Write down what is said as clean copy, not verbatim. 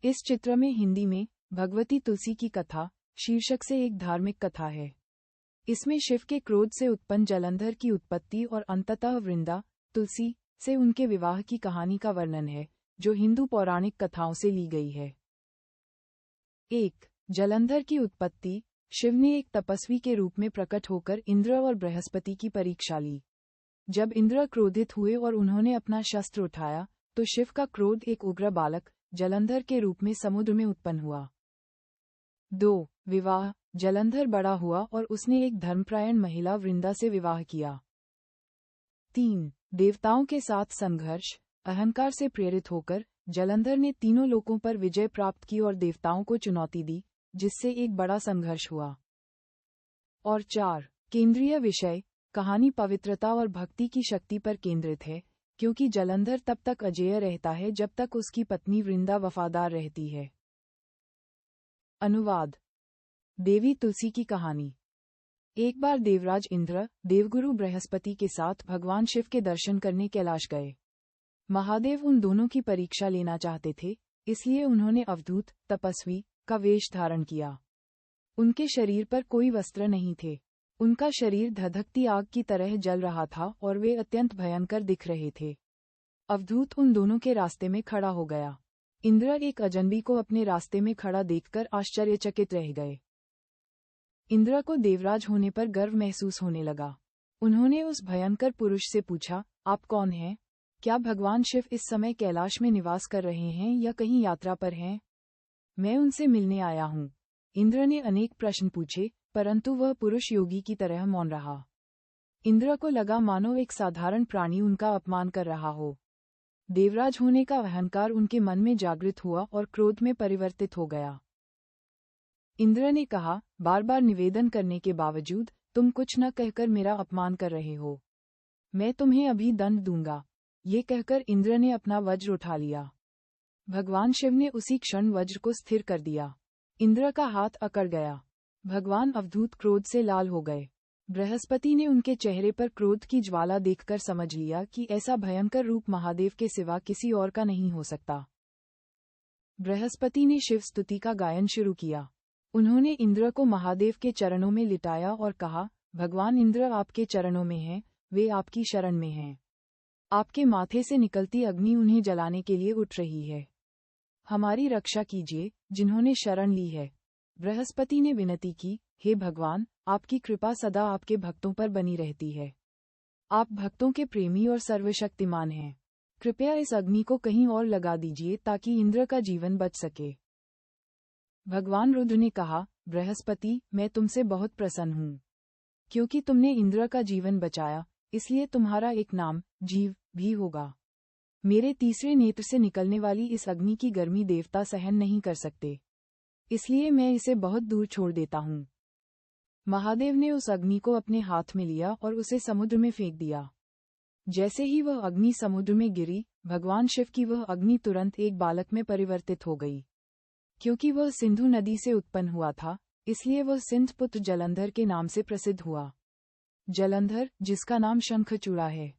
इस चित्र में हिंदी में भगवती तुलसी की कथा शीर्षक से एक धार्मिक कथा है। इसमें शिव के क्रोध से उत्पन्न जलंधर की उत्पत्ति और अंततः वृंदा तुलसी से उनके विवाह की कहानी का वर्णन है, जो हिंदू पौराणिक कथाओं से ली गई है। 1. जलंधर की उत्पत्ति। शिव ने एक तपस्वी के रूप में प्रकट होकर इंद्र और बृहस्पति की परीक्षा ली। जब इंद्र क्रोधित हुए और उन्होंने अपना शस्त्र उठाया, तो शिव का क्रोध एक उग्र बालक जलंधर के रूप में समुद्र में उत्पन्न हुआ। 2. विवाह। जलंधर बड़ा हुआ और उसने एक धर्मपरायण महिला वृंदा से विवाह किया। 3. देवताओं के साथ संघर्ष। अहंकार से प्रेरित होकर जलंधर ने तीनों लोकों पर विजय प्राप्त की और देवताओं को चुनौती दी, जिससे एक बड़ा संघर्ष हुआ। और 4. केंद्रीय विषय। कहानी पवित्रता और भक्ति की शक्ति पर केंद्रित है, क्योंकि जलंधर तब तक अजेय रहता है जब तक उसकी पत्नी वृंदा वफादार रहती है। अनुवाद। देवी तुलसी की कहानी। एक बार देवराज इंद्र देवगुरु बृहस्पति के साथ भगवान शिव के दर्शन करने कैलाश गए। महादेव उन दोनों की परीक्षा लेना चाहते थे, इसलिए उन्होंने अवधूत तपस्वी का वेश धारण किया। उनके शरीर पर कोई वस्त्र नहीं थे। उनका शरीर धधकती आग की तरह जल रहा था और वे अत्यंत भयंकर दिख रहे थे। अवधूत उन दोनों के रास्ते में खड़ा हो गया। इंद्र एक अजनबी को अपने रास्ते में खड़ा देखकर आश्चर्यचकित रह गए। इंद्र को देवराज होने पर गर्व महसूस होने लगा। उन्होंने उस भयंकर पुरुष से पूछा, आप कौन हैं? क्या भगवान शिव इस समय कैलाश में निवास कर रहे हैं या कहीं यात्रा पर हैं? मैं उनसे मिलने आया हूँ। इंद्र ने अनेक प्रश्न पूछे, परंतु वह पुरुष योगी की तरह मौन रहा। इंद्र को लगा मानो एक साधारण प्राणी उनका अपमान कर रहा हो। देवराज होने का अहंकार उनके मन में जागृत हुआ और क्रोध में परिवर्तित हो गया। इंद्र ने कहा, बार बार निवेदन करने के बावजूद तुम कुछ न कहकर मेरा अपमान कर रहे हो। मैं तुम्हें अभी दंड दूंगा। ये कहकर इंद्र ने अपना वज्र उठा लिया। भगवान शिव ने उसी क्षण वज्र को स्थिर कर दिया। इंद्र का हाथ अकड़ गया। भगवान अवधूत क्रोध से लाल हो गए। बृहस्पति ने उनके चेहरे पर क्रोध की ज्वाला देखकर समझ लिया कि ऐसा भयंकर रूप महादेव के सिवा किसी और का नहीं हो सकता। बृहस्पति ने शिव स्तुति का गायन शुरू किया। उन्होंने इंद्र को महादेव के चरणों में लिटाया और कहा, भगवान इंद्र आपके चरणों में हैं, वे आपकी शरण में हैं। आपके माथे से निकलती अग्नि उन्हें जलाने के लिए उठ रही है। हमारी रक्षा कीजिए, जिन्होंने शरण ली है। बृहस्पति ने विनती की, हे भगवान, आपकी कृपा सदा आपके भक्तों पर बनी रहती है। आप भक्तों के प्रेमी और सर्वशक्तिमान हैं। कृपया इस अग्नि को कहीं और लगा दीजिए ताकि इंद्र का जीवन बच सके। भगवान रुद्र ने कहा, बृहस्पति, मैं तुमसे बहुत प्रसन्न हूँ। क्योंकि तुमने इंद्र का जीवन बचाया, इसलिए तुम्हारा एक नाम जीव भी होगा। मेरे तीसरे नेत्र से निकलने वाली इस अग्नि की गर्मी देवता सहन नहीं कर सकते, इसलिए मैं इसे बहुत दूर छोड़ देता हूँ। महादेव ने उस अग्नि को अपने हाथ में लिया और उसे समुद्र में फेंक दिया। जैसे ही वह अग्नि समुद्र में गिरी, भगवान शिव की वह अग्नि तुरंत एक बालक में परिवर्तित हो गई। क्योंकि वह सिंधु नदी से उत्पन्न हुआ था, इसलिए वह सिंध पुत्र जलंधर के नाम से प्रसिद्ध हुआ। जलंधर, जिसका नाम शंखचूड़ा है।